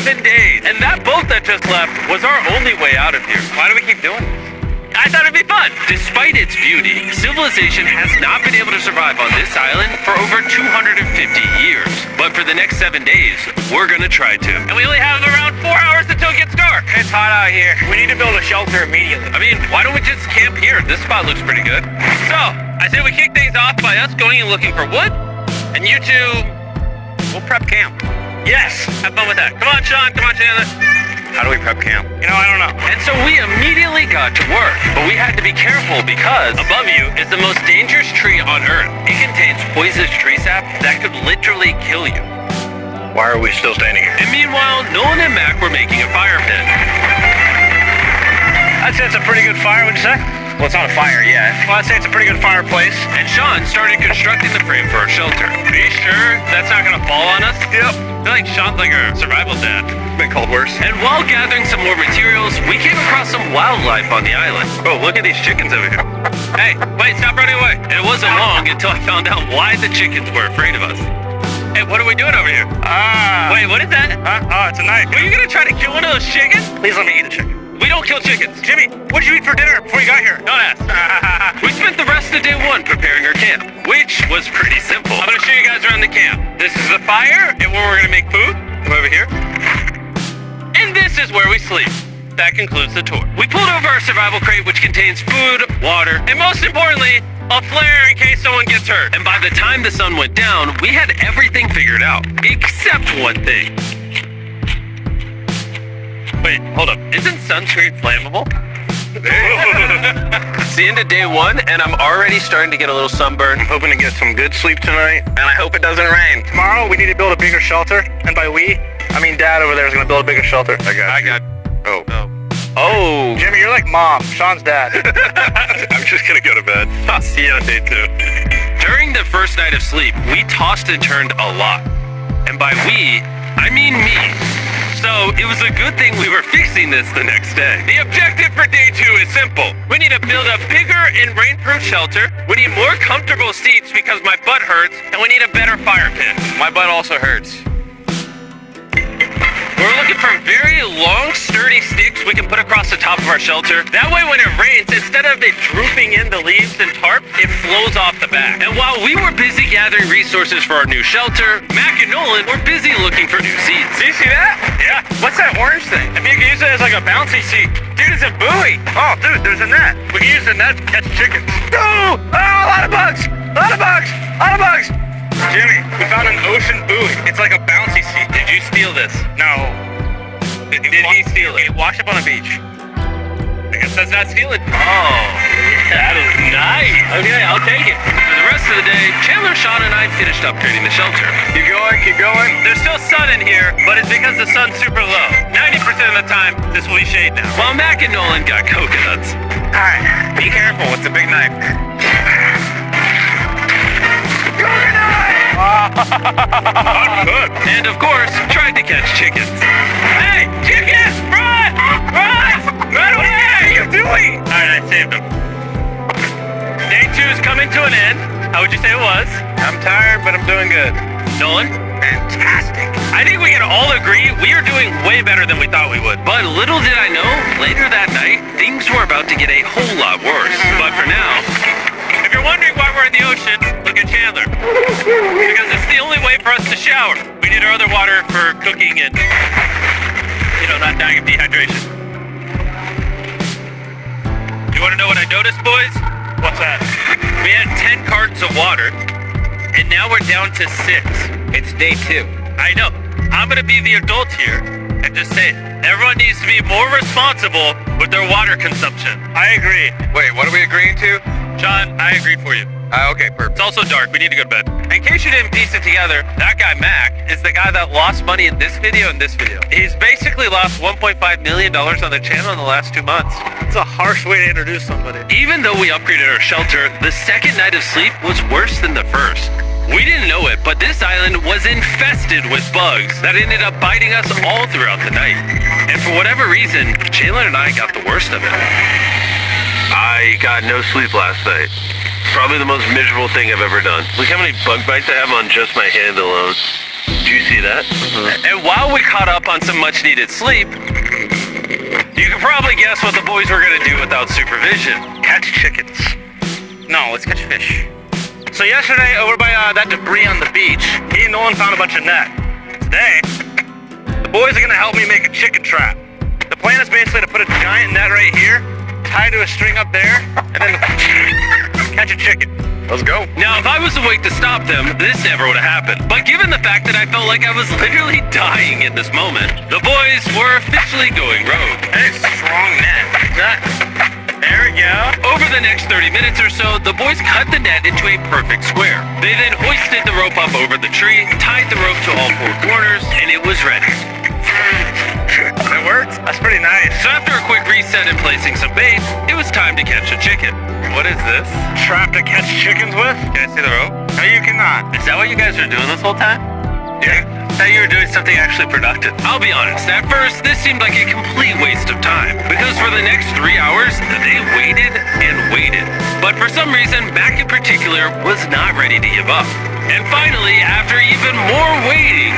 7 days. And that boat that just left was our only way out of here. Why do we keep doing this? I thought it'd be fun. Despite its beauty, civilization has not been able to survive on this island for over 250 years. But for the next 7 days, we're gonna try to. And we only have around 4 hours until it gets dark. It's hot out here. We need to build a shelter immediately. I mean, why don't we just camp here? This spot looks pretty good. So, I say we kick things off by us going and looking for wood. And you two, We'll prep camp. yes, have fun with that. Come on, Sean. Come on, Chandler. How do we prep camp? You know, I don't know. And so we immediately got to work, but we had to be careful because above you is the most dangerous tree on Earth. It contains poisonous tree sap that could literally kill you. Why are we still standing here? And meanwhile, Nolan and Mac were making a fire pit. I'd say it's a pretty good fire, would you say? Well, it's not a fire yet. Well, I'd say it's a pretty good fireplace. And Sean started constructing the frame for our shelter. Are you sure that's not gonna fall on us? Yep. I feel like Sean's like our survival dad. Been called worse. And while gathering some more materials, we came across some wildlife on the island. Oh, look at these chickens over here. Hey, wait, stop running away. And it wasn't long until I found out why the chickens were afraid of us. Hey, what are we doing over here? Wait, what is that? Huh? Oh, it's a knife. Were you gonna try to kill one of those chickens? Please let me eat a chicken. We don't kill chickens. Jimmy, what did you eat for dinner before you got here? Don't ask. We spent the rest of day one preparing our camp, which was pretty simple. I'm gonna show you guys around the camp. This is the fire and where we're gonna make food. Come over here. And this is where we sleep. That concludes the tour. We pulled over our survival crate, which contains food, water, and most importantly, a flare in case someone gets hurt. And by the time the sun went down, we had everything figured out, except one thing. Wait, hold up. Isn't sunscreen flammable? It's the end of day one, and I'm already starting to get a little sunburn. I'm hoping to get some good sleep tonight, and I hope it doesn't rain. Tomorrow, we need to build a bigger shelter, and by we, I mean Dad over there is going to build a bigger shelter. I got. Oh. Jimmy, you're like Mom. Sean's dad. I'm just gonna go to bed. I'll see you on day 2. During the first night of sleep, we tossed and turned a lot. And by we, I mean me. So it was a good thing we were fixing this the next day. The objective for day 2 is simple. We need to build a bigger and rainproof shelter. We need more comfortable seats because my butt hurts, and we need a better fire pit. My butt also hurts. We're looking for very long, sturdy sticks we can put across the top of our shelter. That way when it rains, instead of it drooping in the leaves and tarp, it flows off the back. And while we were busy gathering resources for our new shelter, Mac and Nolan were busy looking for new seats. Do you see that? Yeah. What's that orange thing? If you can use it as like a bouncy seat. Dude, it's a buoy. Oh, dude, there's a net. We can use the net to catch chickens. Oh, a lot of bugs. A lot of bugs. A lot of bugs. Jimmy, we found an ocean buoy. It's like a bouncy seat. Did you steal this? No. Did he steal it? It washed up on the beach. I guess that's not stealing. Oh, that is nice. Okay, I'll take it. For the rest of the day, Chandler, Sean, and I finished upgrading the shelter. Keep going, keep going. There's still sun in here, but it's because the sun's super low. 90% of the time, this will be shade now. While Mac and Nolan got coconuts. All right, be careful. It's a big knife. And of course, tried to catch chickens. Hey, chicken! Run! Run! Run away! What are you doing? Alright, I saved him. Day 2 is coming to an end. How would you say it was? I'm tired, but I'm doing good. Nolan? Fantastic. I think we can all agree we are doing way better than we thought we would. But little did I know, later that night, things were about to get a whole lot worse. But for now, if you're wondering why we're in the ocean, look at Chandler. Because it's the only way for us to shower. We need our other water for cooking and, not dying of dehydration. You want to know what I noticed, boys? What's that? We had 10 cartons of water, and now we're down to 6. It's day 2. I know. I'm going to be the adult here and just say it. Everyone needs to be more responsible with their water consumption. I agree. Wait, what are we agreeing to? John, I agree for you. Okay, perfect. It's also dark. We need to go to bed. In case you didn't piece it together, that guy Mac is the guy that lost money in this video and this video. He's basically lost $1.5 million on the channel in the last 2 months. It's a harsh way to introduce somebody. Even though we upgraded our shelter, the second night of sleep was worse than the first. We didn't know it, but this island was infested with bugs that ended up biting us all throughout the night. And for whatever reason, Chandler and I got the worst of it. I got no sleep last night. Probably the most miserable thing I've ever done. Look how many bug bites I have on just my hand alone. Do you see that? And while we caught up on some much needed sleep, you can probably guess what the boys were gonna do without supervision. Catch chickens. No, let's catch fish. So yesterday, over by that debris on the beach, me and Nolan found a bunch of net. Today, the boys are gonna help me make a chicken trap. The plan is basically to put a giant net right here, tie to a string up there, and then catch a chicken. Let's go. Now, if I was awake to stop them, this never would have happened. But given the fact that I felt like I was literally dying in this moment, the boys were officially going rogue. That is strong net. There we go. Over the next 30 minutes or so, the boys cut the net into a perfect square. They then hoisted the rope up over the tree, tied the rope to all four corners, and it was ready. It worked? That's pretty nice. So after a quick reset and placing some bait, it was time to catch a chicken. What is this? Trap to catch chickens with? Can I see the rope? No, you cannot. Is that what you guys are doing this whole time? Yeah. I thought you were doing something actually productive. I'll be honest, at first, this seemed like a complete waste of time. Because for the next 3 hours, they waited and waited. But for some reason, Mac in particular was not ready to give up. And finally, after even more waiting,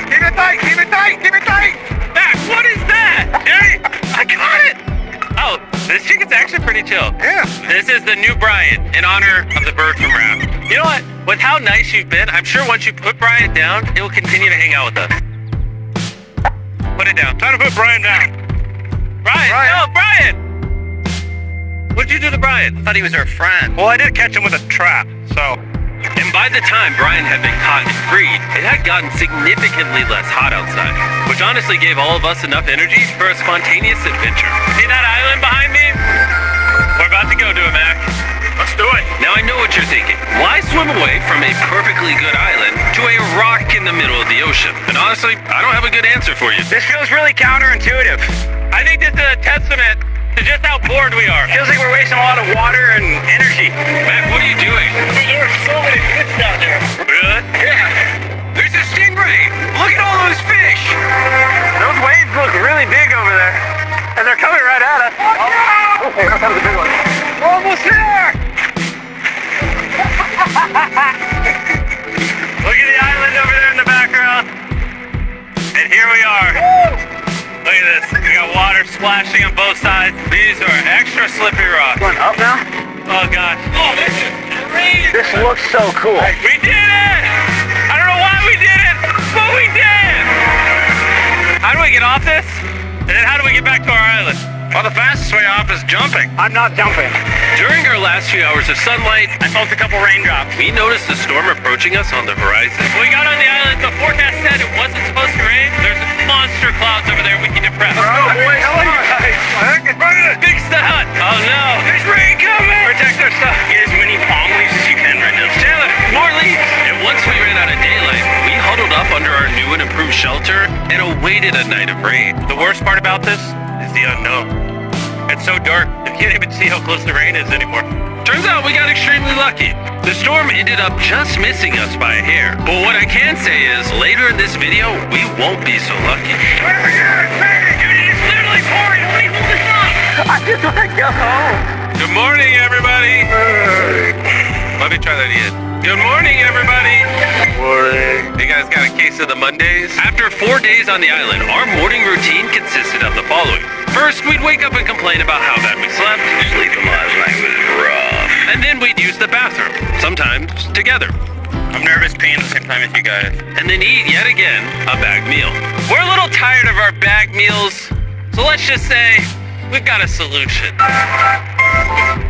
Keep it tight! Keep it tight! Mac, what is that? Hey, I got it! Oh, this chicken's actually pretty chill. Yeah. This is the new Brian, in honor of the bird from Rap. You know what? With how nice you've been, I'm sure once you put Brian down, it will continue to hang out with us. Put it down. Time to put Brian down. Brian! Brian. No, Brian! What'd you do to Brian? I thought he was our friend. Well, I did catch him with a trap, so... And by the time Brian had been caught and freed, it had gotten significantly less hot outside, which honestly gave all of us enough energy for a spontaneous adventure. See that island behind me? We're about to go to it, Mac. Let's do it. Now I know what you're thinking. Why swim away from a perfectly good island to a rock in the middle of the ocean? And honestly, I don't have a good answer for you. This feels really counterintuitive. I think this is a testament to just how bored we are. Feels like we're wasting a lot of water and energy. Mac, what are you doing? There are so many fish down there. Really? Yeah. There's a stingray. Look at all those fish. Those waves look really big over there. And they're coming right at us. Oh, no! Okay, that was a big one. We're almost there! Look at the island over there in the background. And here we are. Woo! Look at this. We got water splashing on both sides. These are extra slippery rocks. Going up now? Oh, gosh. Oh, this is great. This looks so cool. We did it! I don't know why we did it, but we did! How do we get off this? And then how do we get back to our island? Well, the fastest way off is jumping. I'm not jumping. During our last few hours of sunlight, I felt a couple raindrops. we noticed a storm approaching us on the horizon. When we got on the island, the forecast said it wasn't supposed to rain. There's monster clouds over there we can depress. Oh, boy, how are you guys? In front of us. Big stunt! Oh no! There's rain coming! Protect our stuff. Get as many palm leaves as you can right now. Taylor, more leaves! And once we ran out of daylight, we huddled up under our new and improved shelter and awaited a night of rain. The worst part about this is the unknown. It's so dark, you can't even see how close the rain is anymore. Turns out we got extremely lucky. The storm ended up just missing us by a hair. But what I can say is, later in this video, we won't be so lucky. Over here, dude, it's literally pouring. Let me hold this up. I just want to go home. Good morning, everybody. Let me try that again. Good morning, everybody. Morning. You guys got a case of the Mondays? After 4 days on the island, our morning routine consisted of the following. First, we'd wake up and complain about how bad we slept. Sleeping last night was rough. And then we'd use the bathroom, sometimes together. I'm nervous peeing at the same time as you guys. And then eat, yet again, a bagged meal. We're a little tired of our bagged meals, so let's just say we've got a solution.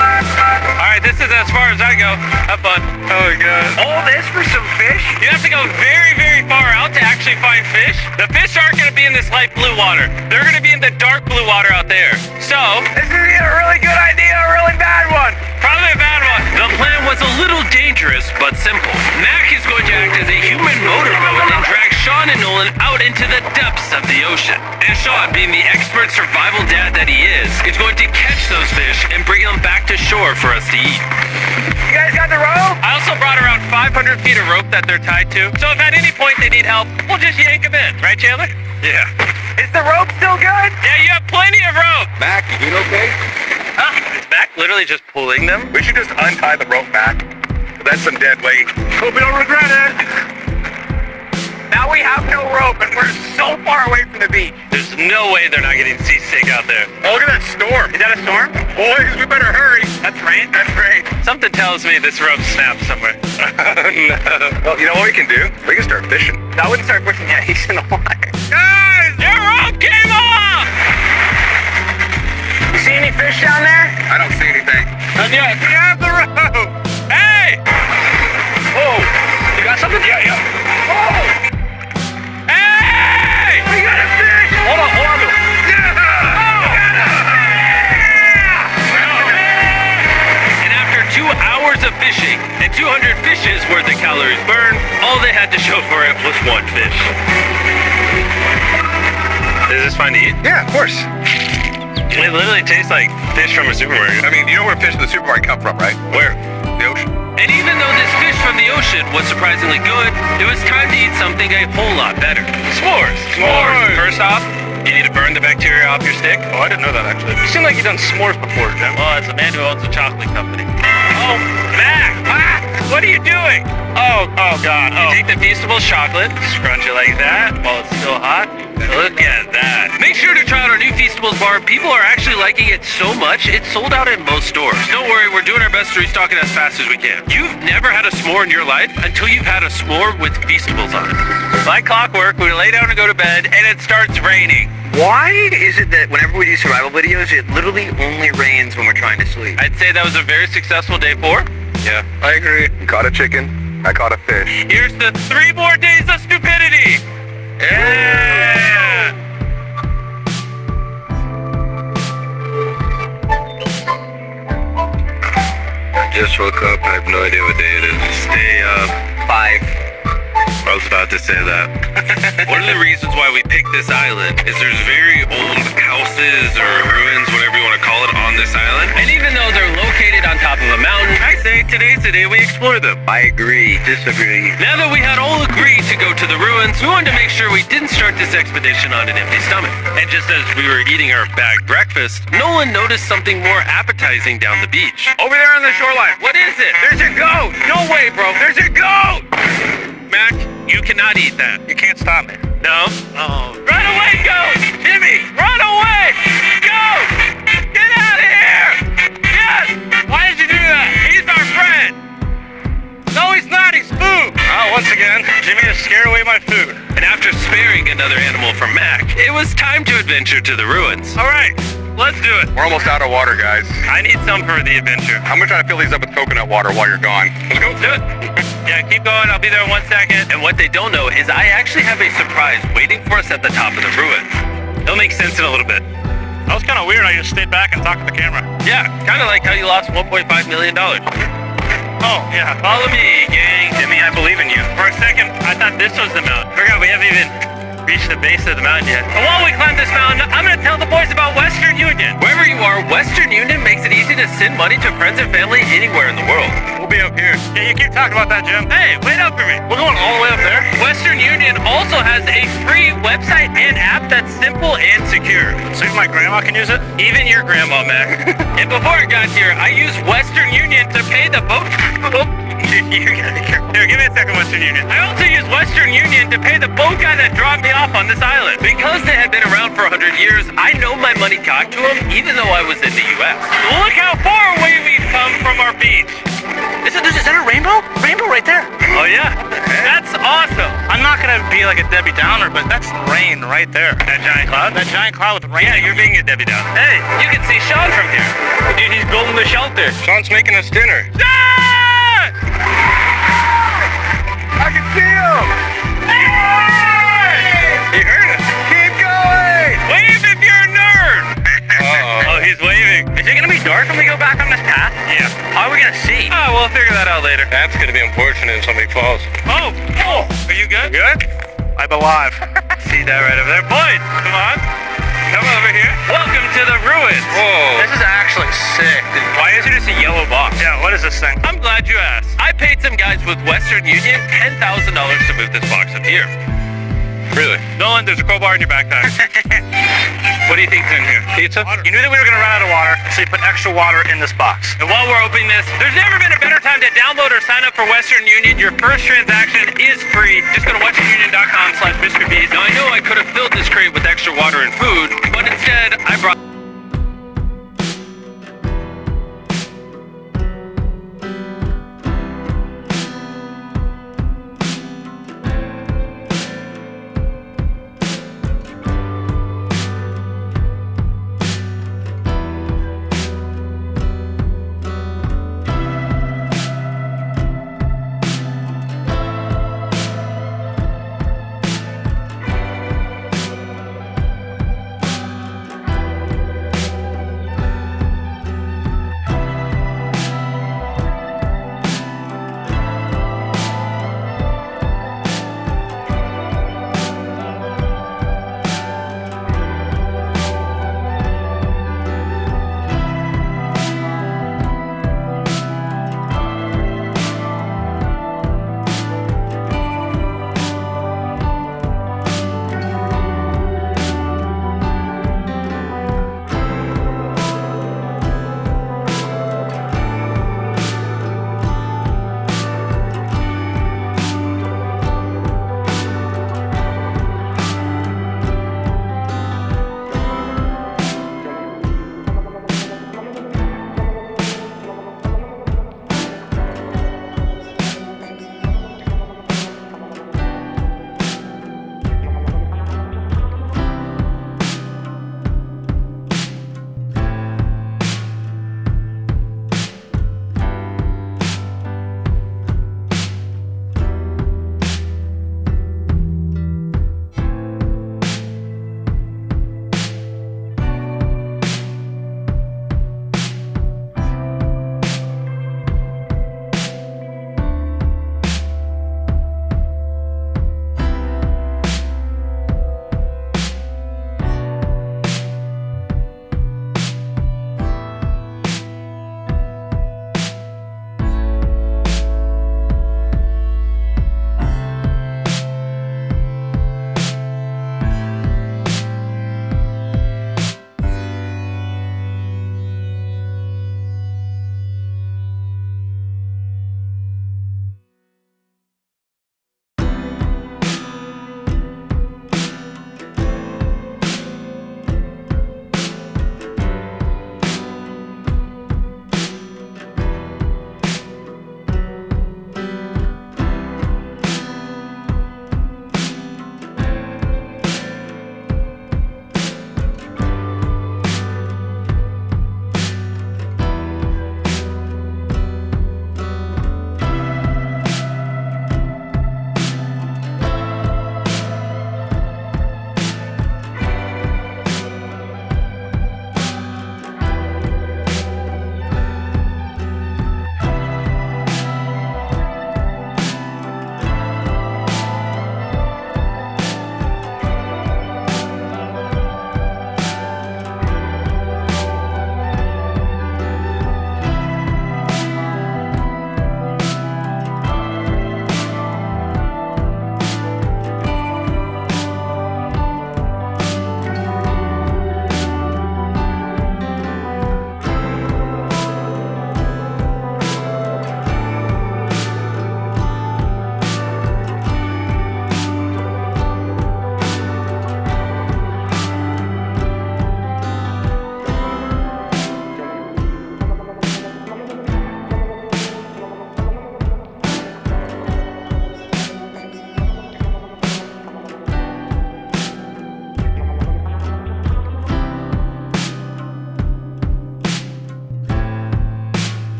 Alright, this is as far as I go. Have fun. Oh my god. All this for some fish? You have to go very, very far out to actually find fish. The fish aren't going to be in this light blue water. They're going to be in the dark blue water out there. So, This is either a really good idea or a really bad one. probably a bad one. The plan was a little dangerous, but simple. Mac is going to act as a human motorboat and drag Sean and Nolan out into the depths of the ocean. And Sean, being the expert survival dad that he is going to catch those fish and bring them back to shore for us to eat. You guys got the rope? I also brought around 500 feet of rope that they're tied to. So if at any point they need help, we'll just yank them in. Right, Chandler? Yeah. Is the rope still good? Yeah, you have plenty of rope. Mac, you doing okay? Is Mac literally just pulling them? We should just untie the rope back. That's some dead weight. Hope we don't regret it. Now we have no rope and we're so far away from the beach. There's no way they're not getting seasick out there. Oh, look at that storm. Is that a storm? Boys, we better hurry. That's rain. That's rain. Something tells me this rope snapped somewhere. No. Well, you know what we can do? We can start fishing. I wouldn't start fishing yet. He's in the water. Guys, your rope came off! You see any fish down there? I don't see anything. Not yet. We have the rope. Hey! Oh, you got something? Yeah. Oh! Hey! We got a fish! Hold on to it. Yeah! And after 2 hours of fishing and 200 fishes worth of calories burned, all they had to show for it was one fish. Is this fun to eat? Yeah, of course. It literally tastes like fish from a supermarket. I mean, you know where fish in the supermarket come from, right? Where? The ocean. And even though this fish from the ocean was surprisingly good, it was time to eat something a whole lot better. S'mores. S'mores. First off, you need to burn the bacteria off your stick. Oh, I didn't know that, actually. You seem like you've done s'mores before, Jim. Well, it's a man who owns a chocolate company. Oh, Mac! What are you doing? Oh, God. You take the Feastables chocolate, scrunch it like that while it's still hot. Look at that. Make sure to try out our new Feastables bar. People are actually liking it so much, it's sold out in most stores. Don't worry, we're doing our best to restock it as fast as we can. You've never had a s'more in your life until you've had a s'more with Feastables on it. Like clockwork, we lay down and go to bed, and it starts raining. Why is it that whenever we do survival videos, it literally only rains when we're trying to sleep? I'd say that was a very successful day 4. Yeah, I agree. You caught a chicken. I caught a fish. Here's the 3 more days of stupidity. Yeah! I just woke up. I have no idea what day it is. Stay up. 5. I was about to say that. One of the reasons why we picked this island is there's very old houses or ruins, whatever you want to call it, on this island. And even though they're located on top of a mountain, I say today's the day we explore them. I agree. Disagree. Now that we had all agreed to go to the ruins, we wanted to make sure we didn't start this expedition on an empty stomach. And just as we were eating our bagged breakfast, Nolan noticed something more appetizing down the beach. Over there on the shoreline. What is it? There's a goat. No way, bro. There's a goat. Mac, you cannot eat that. You can't stop me. No? Oh. Run away, goat! Jimmy, run away! Goat! Get out of here! Yes! Why did you do that? He's our friend! No, he's not. He's food. Oh, once again, Jimmy has scared away my food. And after sparing another animal from Mac, it was time to adventure to the ruins. All right, Let's do it. we're almost out of water, guys. I need some for the adventure. I'm gonna try to fill these up with coconut water while you're gone. Let's go. Do it. Yeah, keep going. I'll be there in 1 second. And what they don't know is I actually have a surprise waiting for us at the top of the ruins. It'll make sense in a little bit. That was kind of weird. I just stayed back and talked to the camera. Yeah, kind of like how you lost $1.5 million. Oh, yeah. Follow me, gang. Jimmy, I believe in you. For a second, I thought this was the mountain. Forgot we haven't even reached the base of the mountain yet. But while we climb this mountain, I'm going to tell the boys about Western Union. Wherever you are, Western Union makes it easy to send money to friends and family anywhere in the world. We'll be up here. Yeah, you keep talking about that, Jim. Hey, wait up for me. We're going all the way up there. Western Union also has a free website and app that's simple and secure. So even my grandma can use it? Even your grandma, Mac. And before I got here, I used Western Union to pay the boat. You gotta be careful. Here, give me a second, Western Union. I also used Western Union to pay the boat guy that dropped me off on this island. Because they had been around for 100 years, I know my money got to them even though I was in the U.S. Look how far away we've come from our beach. Is that a rainbow? Rainbow right there. Oh, yeah? That's awesome. I'm not gonna be like a Debbie Downer, but that's rain right there. That giant cloud? That giant cloud with rain. Yeah, you're being a Debbie Downer. Hey, you can see Sean from here. Dude, he's building the shelter. Sean's making us dinner. I can see him! Hey! He heard us. Keep going! Wave if you're a nerd! Oh, he's waving. Is it gonna be dark when we go back on this path? Yeah. How are we gonna see? Oh, we'll figure that out later. That's gonna be unfortunate if somebody falls. Oh! Are you good? Good? I'm alive. See that right over there? Boys, come on. Come over here. Welcome to the ruins. Whoa. This is actually sick. Why is it just a yellow box? Yeah, what is this thing? I'm glad you asked. I paid some guys with Western Union $10,000 to move this box up here. Really? Nolan, there's a crowbar in your backpack. What do you think's in here? Pizza? You knew that we were gonna run out of water, so you put extra water in this box. And while we're opening this, there's never been a better time to download or sign up for Western Union. Your first transaction is free. Just go to westernunion.com/MrBeast. Now I know I could have filled this crate with extra water and